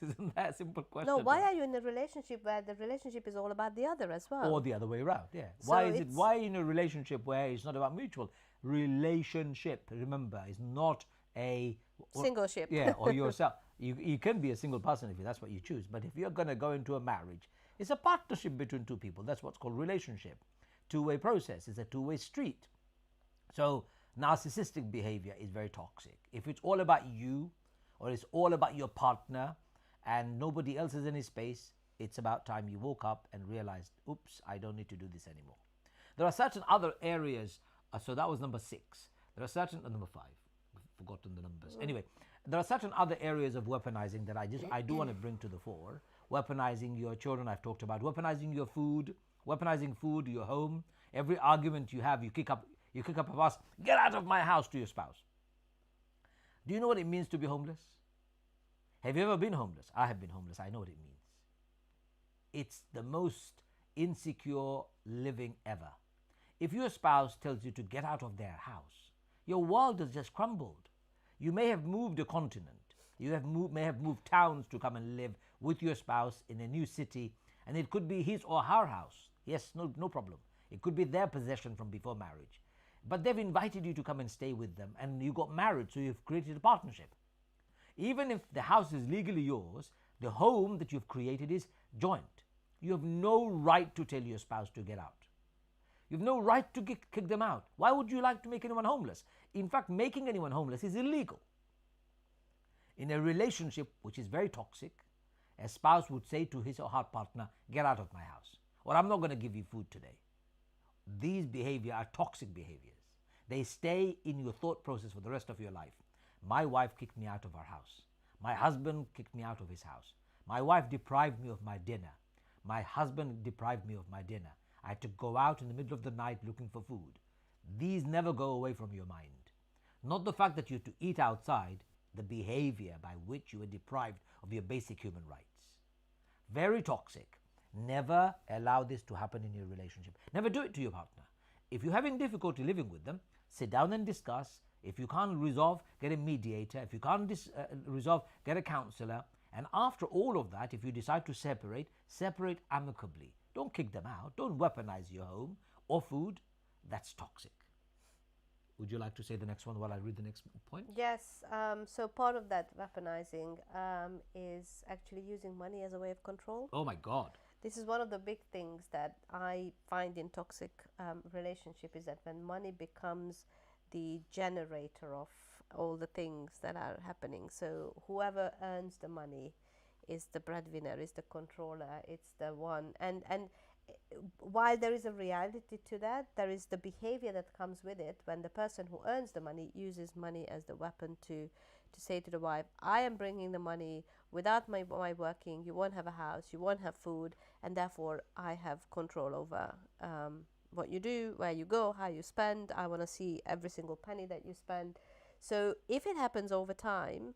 Isn't that a simple question? No, why are you in a relationship where the relationship is all about the other as well? Or the other way around, yeah. So Why in a relationship where it's not about mutual? Relationship, remember, is not a single ship. Yeah, or yourself. You can be a single person if that's what you choose, but if you're going to go into a marriage, it's a partnership between two people. That's what's called relationship. Two-way process. It's a two-way street. So narcissistic behavior is very toxic. If it's all about you, or it's all about your partner, and nobody else is in his space, it's about time you woke up and realized, oops, I don't need to do this anymore. There are certain other areas. So that was number 6. There are certain number 5. I've forgotten the numbers. Anyway, there are certain other areas of weaponizing that I do want to bring to the fore. Weaponizing your children, I've talked about. Weaponizing your food, weaponizing food, your home. Every argument you have, you kick up a fuss. Get out of my house to your spouse. Do you know what it means to be homeless? Have you ever been homeless? I have been homeless. I know what it means. It's the most insecure living ever. If your spouse tells you to get out of their house, your world has just crumbled. You may have moved a continent. You may have moved towns to come and live with your spouse in a new city, and it could be his or her house. Yes, no problem. It could be their possession from before marriage. But they've invited you to come and stay with them, and you got married, so you've created a partnership. Even if the house is legally yours, the home that you've created is joint. You have no right to tell your spouse to get out. You have no right to kick them out. Why would you like to make anyone homeless? In fact, making anyone homeless is illegal. In a relationship which is very toxic, a spouse would say to his or her partner, get out of my house, or I'm not going to give you food today. These behaviors are toxic behaviors. They stay in your thought process for the rest of your life. My wife kicked me out of our house. My husband kicked me out of his house. My wife deprived me of my dinner. My husband deprived me of my dinner. I had to go out in the middle of the night looking for food. These never go away from your mind. Not the fact that you have to eat outside, the behavior by which you are deprived of your basic human rights. Very toxic. Never allow this to happen in your relationship. Never do it to your partner. If you're having difficulty living with them, sit down and discuss. If you can't resolve, get a mediator. If you can't resolve, get a counselor. And after all of that, if you decide to separate amicably. Don't kick them out. Don't weaponize your home or food. That's toxic. Would you like to say the next one while I read the next point? Yes. So part of that weaponizing is actually using money as a way of control. Oh my God. This is one of the big things that I find in toxic relationship is that when money becomes the generator of all the things that are happening. So whoever earns the money is the breadwinner, is the controller, it's the one. And while there is a reality to that, there is the behavior that comes with it when the person who earns the money uses money as the weapon to say to the wife, I am bringing the money. Without my working, you won't have a house, you won't have food, and therefore I have control over what you do, where you go, how you spend. I want to see every single penny that you spend. So if it happens over time,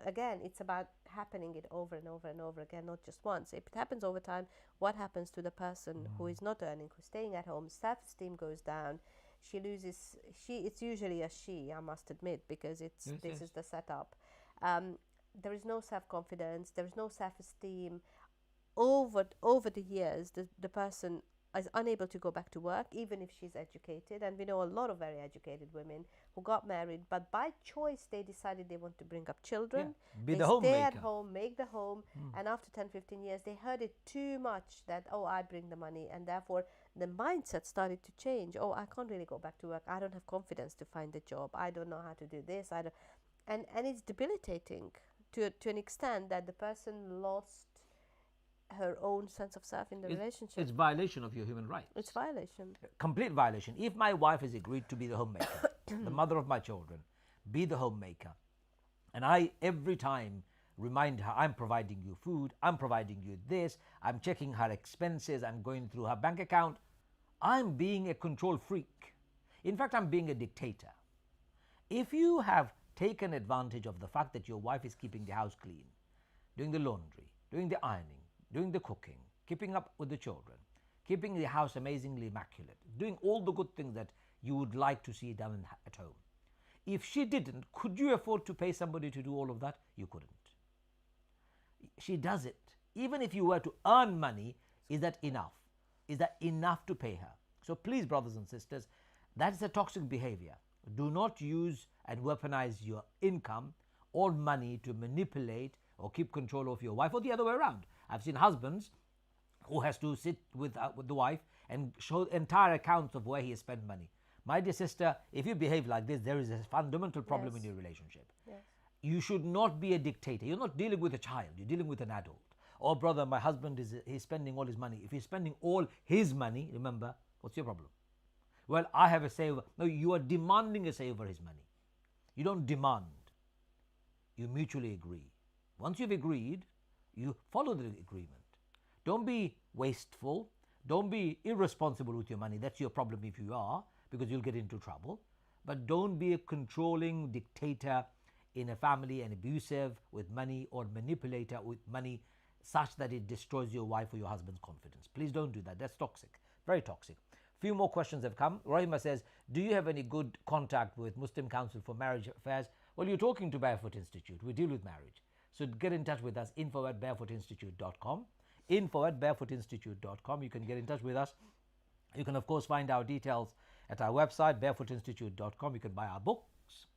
again, it's about happening it over and over and over again, not just once. If it happens over time, what happens to the person who is not earning, who's staying at home? Self-esteem goes down. She loses. It's usually a she, I must admit, because this is the setup. There is no self-confidence. There is no self-esteem. Over the years, the person is unable to go back to work, even if she's educated. And we know a lot of very educated women who got married, but by choice they decided they want to bring up children. Be they the stay homemaker. at home, make the home, and after 10-15 years they heard it too much that, oh, I bring the money, and therefore the mindset started to change. Oh, I can't really go back to work. I don't have confidence to find a job. I don't know how to do this. And it's debilitating to an extent that the person lost her own sense of self in the relationship. It's violation of your human rights. It's violation. Complete violation. If my wife has agreed to be the homemaker, the mother of my children, be the homemaker, and I every time remind her, I'm providing you food, I'm providing you this, I'm checking her expenses, I'm going through her bank account, I'm being a control freak. In fact, I'm being a dictator. If you have taken advantage of the fact that your wife is keeping the house clean, doing the laundry, doing the ironing, doing the cooking, keeping up with the children, keeping the house amazingly immaculate, doing all the good things that you would like to see done at home. If she didn't, could you afford to pay somebody to do all of that? You couldn't. she does it. Even if you were to earn money, is that enough? Is that enough to pay her? So please, brothers and sisters, that is a toxic behavior. Do not use and weaponize your income or money to manipulate or keep control of your wife, or the other way around. I've seen husbands who has to sit with the wife and show entire accounts of where he has spent money. My dear sister, if you behave like this, there is a fundamental problem in your relationship. Yes. You should not be a dictator. You're not dealing with a child, you're dealing with an adult. Oh brother, my husband he's spending all his money. If he's spending all his money, remember, what's your problem? Well, I have a say over. No, you are demanding a say over his money. You don't demand. You mutually agree. Once you've agreed, you follow the agreement. Don't be wasteful. Don't be irresponsible with your money. That's your problem if you are, because you'll get into trouble. But don't be a controlling dictator in a family and abusive with money, or manipulator with money such that it destroys your wife or your husband's confidence. Please don't do that. That's toxic. Very toxic. Few more questions have come. Rahima says, do you have any good contact with Muslim Council for Marriage Affairs? Well, you're talking to Barefoot Institute. We deal with marriage. So get in touch with us, info@barefootinstitute.com. info@barefootinstitute.com. You can get in touch with us. You can, of course, find our details at our website, barefootinstitute.com. You can buy our books.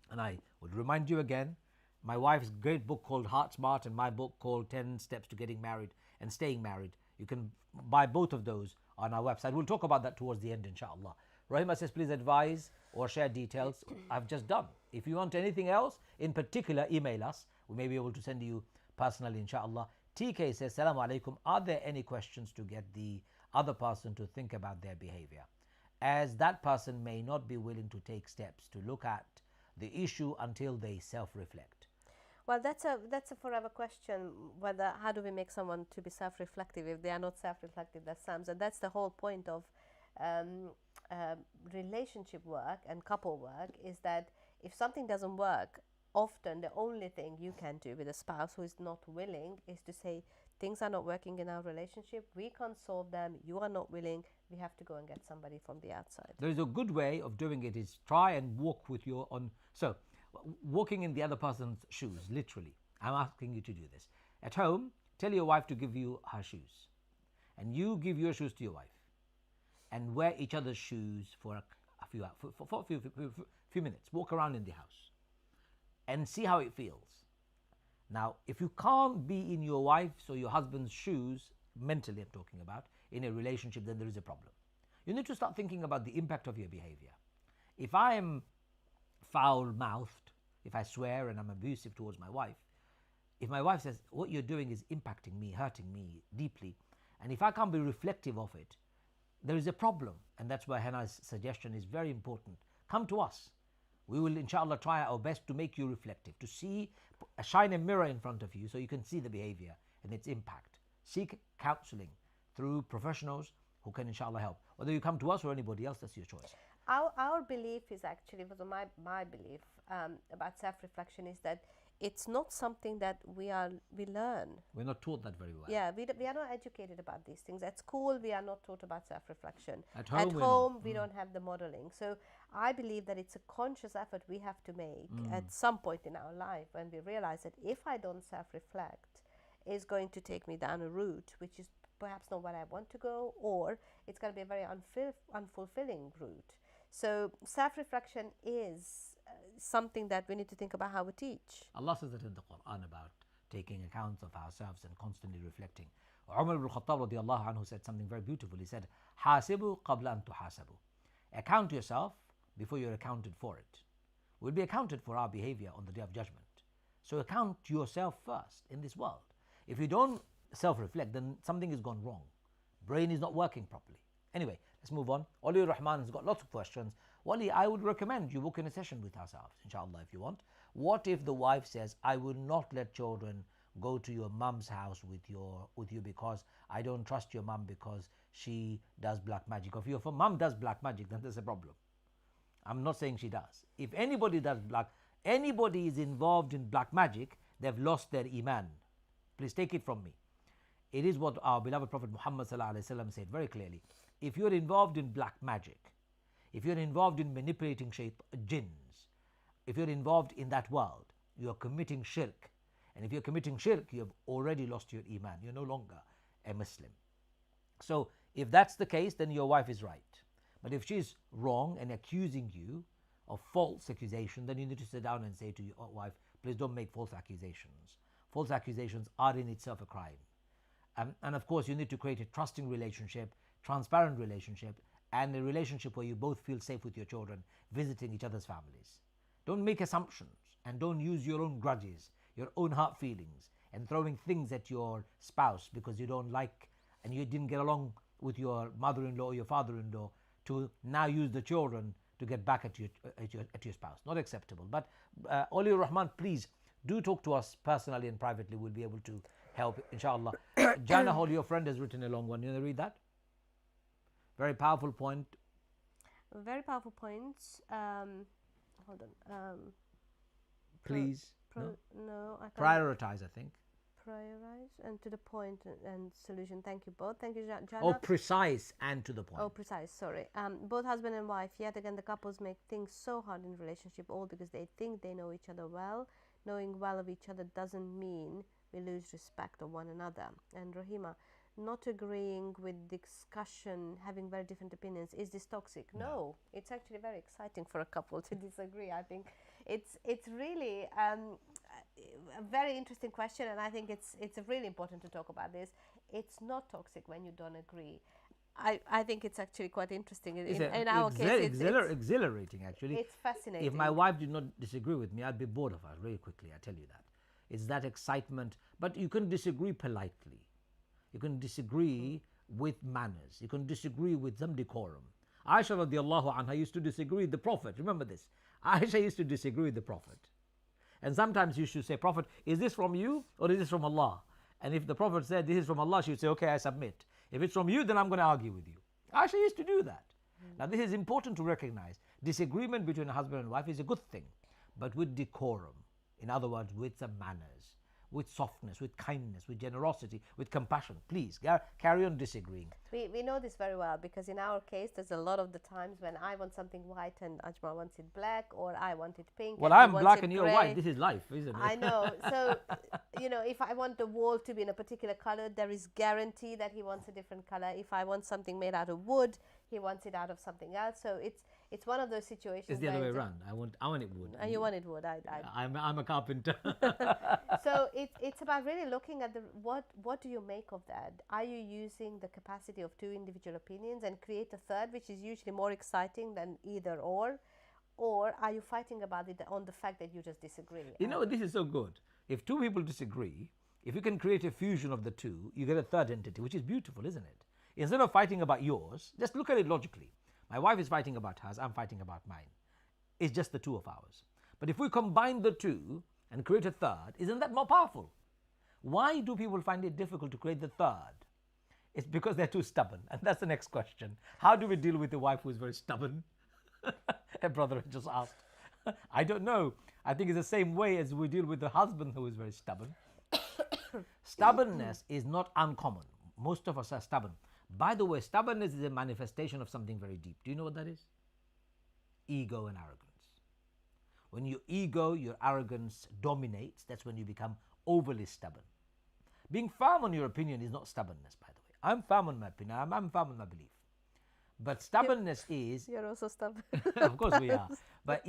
And I would remind you again, my wife's great book called Heart Smart and my book called 10 Steps to Getting Married and Staying Married. You can buy both of those on our website. We'll talk about that towards the end, inshallah. Rahima says, please advise or share details. I've just done. If you want anything else, in particular, email us. We may be able to send you personally, inshallah. TK says, Assalamu alaikum. Are there any questions to get the other person to think about their behavior, as that person may not be willing to take steps to look at the issue until they self-reflect? Well, that's a forever question. Whether how do we make someone to be self-reflective if they are not self-reflective themselves? And that's the whole point of relationship work and couple work, is that if something doesn't work, often the only thing you can do with a spouse who is not willing is to say, things are not working in our relationship, we can't solve them, you are not willing, we have to go and get somebody from the outside. There is a good way of doing it, is try and walk with your own. So walking in the other person's shoes, literally. I'm asking you to do this. At home, tell your wife to give you her shoes, and you give your shoes to your wife, and wear each other's shoes for a few minutes. Walk around in the house and see how it feels. Now, if you can't be in your wife's or your husband's shoes, mentally I'm talking about, in a relationship, then there is a problem. You need to start thinking about the impact of your behavior. If I am foul-mouthed, if I swear and I'm abusive towards my wife, if my wife says, what you're doing is impacting me, hurting me deeply, and if I can't be reflective of it, there is a problem. And that's why Hannah's suggestion is very important. Come to us. We will, inshallah, try our best to make you reflective, to see, shine a mirror in front of you so you can see the behavior and its impact. Seek counseling through professionals who can, inshallah, help. Whether you come to us or anybody else, that's your choice. Our belief is actually, my belief about self-reflection is that it's not something that we learn. We're not taught that very well. Yeah, we are not educated about these things. At school, we are not taught about self-reflection. At home, we don't have the modeling. So I believe that it's a conscious effort we have to make at some point in our life, when we realize that if I don't self-reflect, it's going to take me down a route which is perhaps not where I want to go, or it's going to be a very unfulfilling route. So self-reflection is something that we need to think about how we teach. Allah says that in the Quran about taking accounts of ourselves and constantly reflecting. Umar ibn Khattab radiallahu anhu said something very beautiful. He said, "Hasibu qabla an tuhasabu." Account yourself before you're accounted for it. We'll be accounted for our behavior on the Day of Judgment. So account yourself first in this world. If you don't self-reflect, then something has gone wrong. Brain is not working properly. Anyway, let's move on. Wali Rahman has got lots of questions. Wali, I would recommend you book in a session with ourselves, inshallah, if you want. What if the wife says, I will not let children go to your mum's house with you because I don't trust your mum because she does black magic? If your mum does black magic, then there's a problem. I'm not saying she does. If anybody is involved in black magic, they've lost their iman. Please take it from me. It is what our beloved Prophet Muhammad ﷺ said very clearly. If you're involved in black magic, if you're involved in manipulating jinns, if you're involved in that world, you're committing shirk, And if you're committing shirk, you have already lost your iman. You're no longer a Muslim. So if that's the case, then your wife is right. But if she's wrong and accusing you of false accusation, then you need to sit down and say to your wife, please don't make false accusations. False accusations are in itself a crime. And of course, you need to create a trusting relationship, transparent relationship, and a relationship where you both feel safe with your children, visiting each other's families. Don't make assumptions and don't use your own grudges, your own hurt feelings, and throwing things at your spouse because you don't like and you didn't get along with your mother-in-law or your father-in-law, to now use the children to get back at your spouse. Not acceptable. But Awliya Rahman, please do talk to us personally and privately. We'll be able to help, inshallah. Jana Hall, your friend, has written a long one. You want to read that? Very powerful point. Very powerful points. Hold on. Please. No, I can't. Prioritize, I think. Prioritize and to the point and solution. Thank you both. Thank you, Jana. Oh, precise and to the point. Oh, precise. Sorry. Both husband and wife. Yet again, the couples make things so hard in relationship, all because they think they know each other well. Knowing well of each other doesn't mean we lose respect of one another. And Rahima, not agreeing with discussion, having very different opinions, is this toxic? No, it's actually very exciting for a couple to disagree. I think it's really a very interesting question, and I think it's really important to talk about this. It's not toxic when you don't agree. I think it's actually quite interesting. In our case, it's exhilarating, actually. It's fascinating. If my wife did not disagree with me, I'd be bored of her very quickly, I tell you that. It's that excitement. But you can disagree politely. You can disagree with manners. You can disagree with some decorum. Aisha radiallahu anha used to disagree with the Prophet. Remember this. Aisha used to disagree with the Prophet. And sometimes you should say, Prophet, is this from you or is this from Allah? And if the Prophet said this is from Allah, she would say, okay, I submit. If it's from you, then I'm going to argue with you. Aisha used to do that. Now this is important to recognize. Disagreement between a husband and wife is a good thing, but with decorum. In other words, with some manners, with softness, with kindness, with generosity, with compassion. Please carry on disagreeing. We know this very well, because in our case there's a lot of the times when I want something white and Ajmal wants it black, or I want it pink. Well, I'm black and you're white. This is life, isn't it? I know. So, if I want the wall to be in a particular color, there is guarantee that he wants a different color. If I want something made out of wood, he wants it out of something else. So it's one of those situations. It's the other way around. I want it wood. You want it wood. I'm a carpenter. So it's about really looking at what do you make of that? Are you using the capacity of two individual opinions and create a third, which is usually more exciting than either or are you fighting about it on the fact that you just disagree? This is so good. If two people disagree, if you can create a fusion of the two, you get a third entity, which is beautiful, isn't it? Instead of fighting about yours, just look at it logically. My wife is fighting about hers, I'm fighting about mine. It's just the two of ours. But if we combine the two and create a third, isn't that more powerful? Why do people find it difficult to create the third? It's because they're too stubborn. And that's the next question. How do we deal with a wife who is very stubborn? A brother just asked. I don't know. I think it's the same way as we deal with the husband who is very stubborn. Stubbornness is not uncommon. Most of us are stubborn. By the way, stubbornness is a manifestation of something very deep. Do you know what that is? Ego and arrogance. When your ego, your arrogance dominates, that's when you become overly stubborn. Being firm on your opinion is not stubbornness, by the way. I'm firm on my opinion. I'm firm on my belief. But stubbornness is... You're also stubborn. Of course we are. But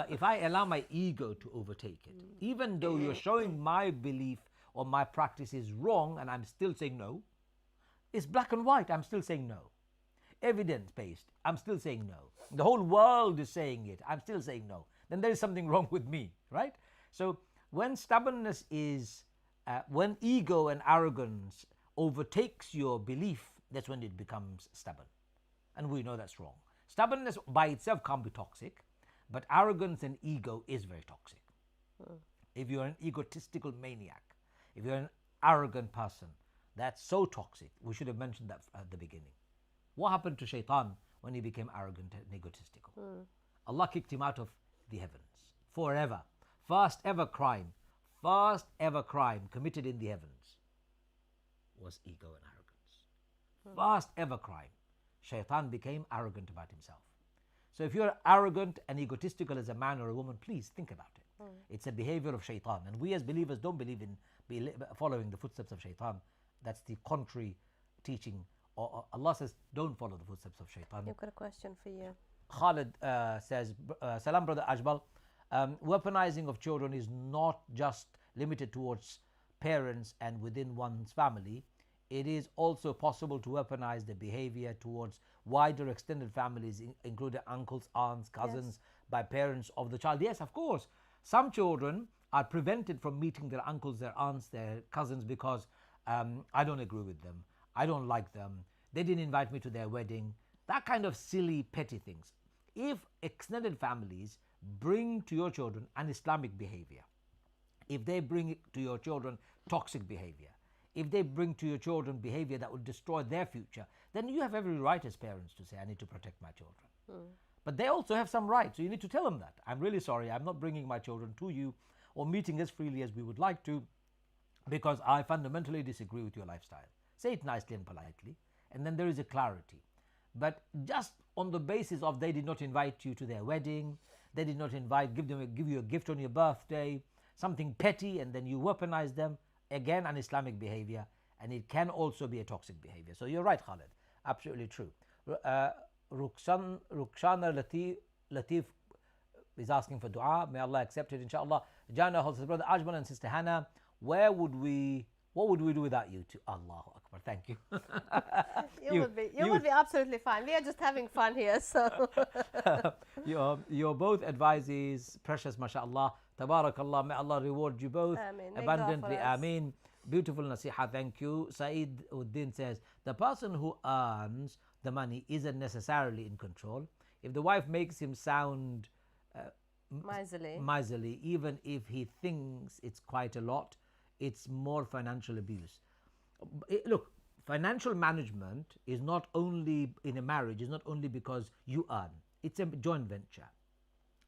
if I allow my ego to overtake it, even though you're showing my belief or my practice is wrong and I'm still saying no, it's black and white, I'm still saying no. Evidence-based, I'm still saying no. The whole world is saying it, I'm still saying no. Then there is something wrong with me, right? So when stubbornness is, when ego and arrogance overtakes your belief, that's when it becomes stubborn. And we know that's wrong. Stubbornness by itself can't be toxic, but arrogance and ego is very toxic. If you're an egotistical maniac, if you're an arrogant person, that's so toxic. We should have mentioned that at the beginning. What happened to Shaitan when he became arrogant and egotistical? Allah kicked him out of the heavens forever. First ever crime committed in the heavens was ego and arrogance. First ever crime. Shaitan became arrogant about himself. So if you're arrogant and egotistical as a man or a woman, please think about it. It's a behavior of shaitan. And we as believers don't believe in following the footsteps of shaitan. That's the contrary teaching. Or Allah says, don't follow the footsteps of shaitan. I've got a question for you. Khalid says, Salam, Brother Ajbal. Weaponizing of children is not just limited towards parents and within one's family. It is also possible to weaponize the behavior towards wider extended families, including uncles, aunts, cousins, by parents of the child. Yes, of course. Some children are prevented from meeting their uncles, their aunts, their cousins because I don't agree with them. I don't like them. They didn't invite me to their wedding. That kind of silly, petty things. If extended families bring to your children an Islamic behavior, if they bring to your children toxic behavior, if they bring to your children behavior that will destroy their future, then you have every right as parents to say, I need to protect my children. But they also have some rights, so you need to tell them that. I'm really sorry, I'm not bringing my children to you or meeting as freely as we would like to because I fundamentally disagree with your lifestyle. Say it nicely and politely, and then there is a clarity. But just on the basis of they did not invite you to their wedding, they did not give you a gift on your birthday, something petty, and then you weaponize them, again an Islamic behavior, and it can also be a toxic behavior. So you're right, Khalid, absolutely true. Rukhsana Latif is asking for dua. May Allah accept it, inshallah. Jana holds his brother Ajmal and sister Hannah. What would we do without you two? Allahu Akbar. Thank you. You would be absolutely fine. We are just having fun here. So your both advices, precious, mashallah. Tabarakallah. May Allah reward you both abundantly. Ameen. Beautiful nasiha. Thank you. Saeed Uddin says, the person who earns the money isn't necessarily in control. If the wife makes him sound miserly, even if he thinks it's quite a lot, it's more financial abuse. Look, financial management is not only in a marriage, is not only because you earn, it's a joint venture.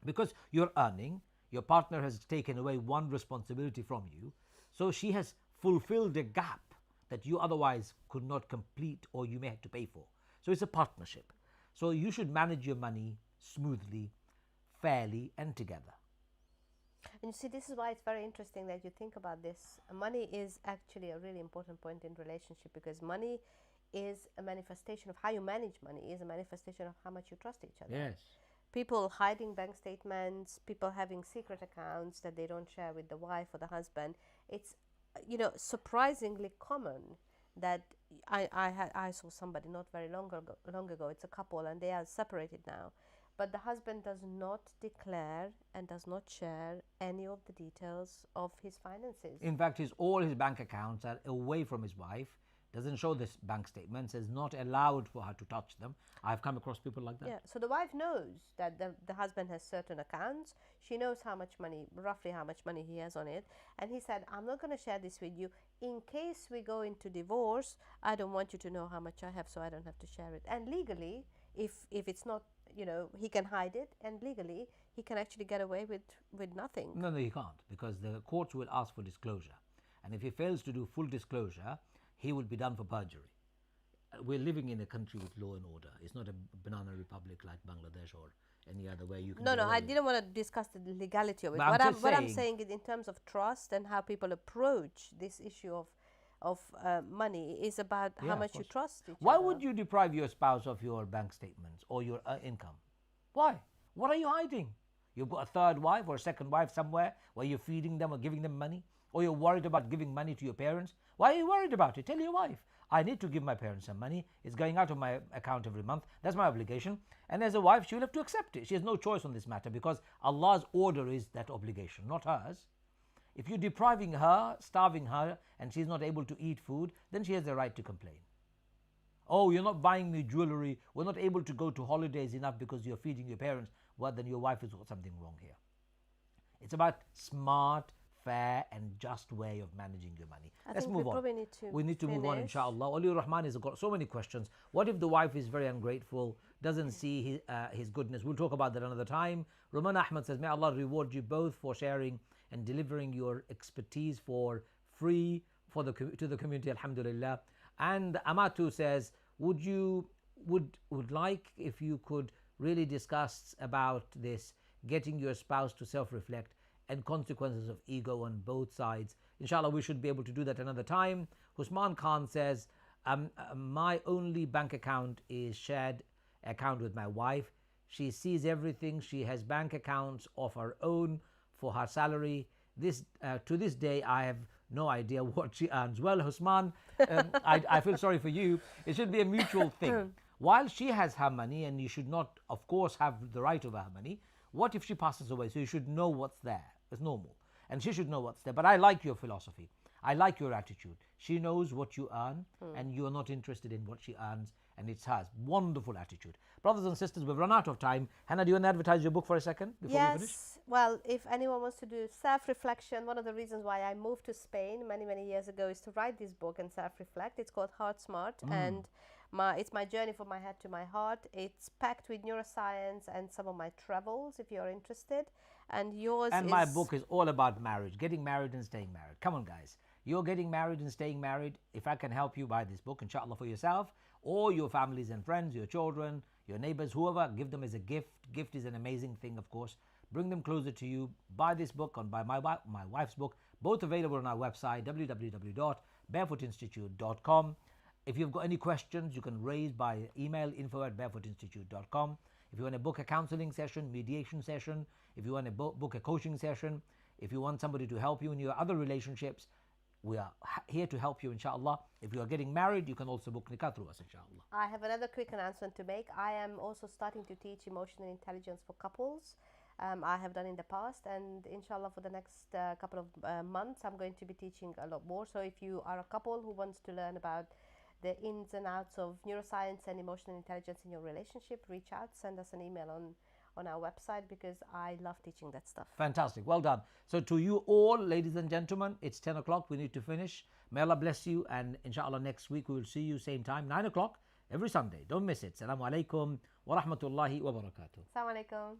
Because you're earning, your partner has taken away one responsibility from you, so she has fulfilled a gap that you otherwise could not complete or you may have to pay for. So it's a partnership. So you should manage your money smoothly, fairly, and together. And you see, this is why it's very interesting that you think about this. Money is actually a really important point in relationship, because money is a manifestation of how you manage money, is a manifestation of how much you trust each other. Yes. People hiding bank statements, people having secret accounts that they don't share with the wife or the husband. It's, surprisingly common that I saw somebody not very long ago. It's a couple and they are separated now. But the husband does not declare and does not share any of the details of his finances. In fact, all his bank accounts are away from his wife, doesn't show this bank statements, is not allowed for her to touch them. I've come across people like that. Yeah, so the wife knows that the husband has certain accounts. She knows roughly how much money he has on it. And he said, I'm not going to share this with you. In case we go into divorce, I don't want you to know how much I have, so I don't have to share it. And legally, if it's not, he can hide it, and legally he can actually get away with nothing. No, he can't, because the courts will ask for disclosure. And if he fails to do full disclosure, he will be done for perjury. We're living in a country with law and order. It's not a banana republic like Bangladesh or any other where you can... No, I didn't want to discuss the legality of it. What I'm saying is in terms of trust and how people approach this issue of money is about how much you trust each other. Why would you deprive your spouse of your bank statements or your income? Why? What are you hiding? You've got a third wife or a second wife somewhere where you're feeding them or giving them money? Or you're worried about giving money to your parents? Why are you worried about it? Tell your wife, I need to give my parents some money. It's going out of my account every month. That's my obligation. And as a wife, she will have to accept it. She has no choice on this matter because Allah's order is that obligation, not hers. If you're depriving her, starving her, and she's not able to eat food, then she has the right to complain. Oh, you're not buying me jewelry. We're not able to go to holidays enough because you're feeding your parents. Well, then your wife has got something wrong here. It's about smart, fair and just way of managing your money. Let's move on. We need to move on, inshallah. Wali Rahman has got so many questions. What if the wife is very ungrateful, doesn't see his goodness? We'll talk about that another time. Roman Ahmed says, may Allah reward you both for sharing and delivering your expertise for free to the community, alhamdulillah. And Amatu says, would like if you could really discuss about this, getting your spouse to self-reflect and consequences of ego on both sides. Inshallah, we should be able to do that another time. Husman Khan says, my only bank account is shared account with my wife. She sees everything. She has bank accounts of her own for her salary. To this day, I have no idea what she earns. Well, Husman, I feel sorry for you. It should be a mutual thing. While she has her money, and you should not, of course, have the right over her money, what if she passes away? So you should know what's there. It's normal. And she should know what's there. But I like your philosophy. I like your attitude. She knows what you earn, and you're not interested in what she earns, and it's hers. Wonderful attitude. Brothers and sisters, we've run out of time. Hannah, do you want to advertise your book for a second before we finish? Yes. Well, if anyone wants to do self-reflection, one of the reasons why I moved to Spain many, many years ago is to write this book and self-reflect. It's called Heart Smart, and it's my journey from my head to my heart. It's packed with neuroscience and some of my travels, if you're interested. And yours and my book is all about marriage, getting married and staying married. Come on, guys. You're getting married and staying married. If I can help you, buy this book, inshallah, for yourself or your families and friends, your children, your neighbors, whoever. Give them as a gift. Gift is an amazing thing, of course. Bring them closer to you. Buy this book and buy my wife's book. Both available on our website, www.barefootinstitute.com. If you've got any questions, you can raise by email, info@barefootinstitute.com. If you want to book a counseling session, mediation session, if you want to book a coaching session, if you want somebody to help you in your other relationships, we are here to help you, inshallah. If you are getting married, you can also book nikah through us, inshallah. I have another quick announcement to make. I am also starting to teach emotional intelligence for couples. I have done in the past, and inshallah for the next couple of months I'm going to be teaching a lot more. So if you are a couple who wants to learn about the ins and outs of neuroscience and emotional intelligence in your relationship, reach out, send us an email on our website, because I love teaching that stuff. Fantastic. Well done. So to you all, ladies and gentlemen, it's 10 o'clock. We need to finish. May Allah bless you, and inshallah next week we will see you same time, 9 o'clock every Sunday. Don't miss it. Assalamu alaikum wa rahmatullahi wa barakatuh. Assalamu alaikum.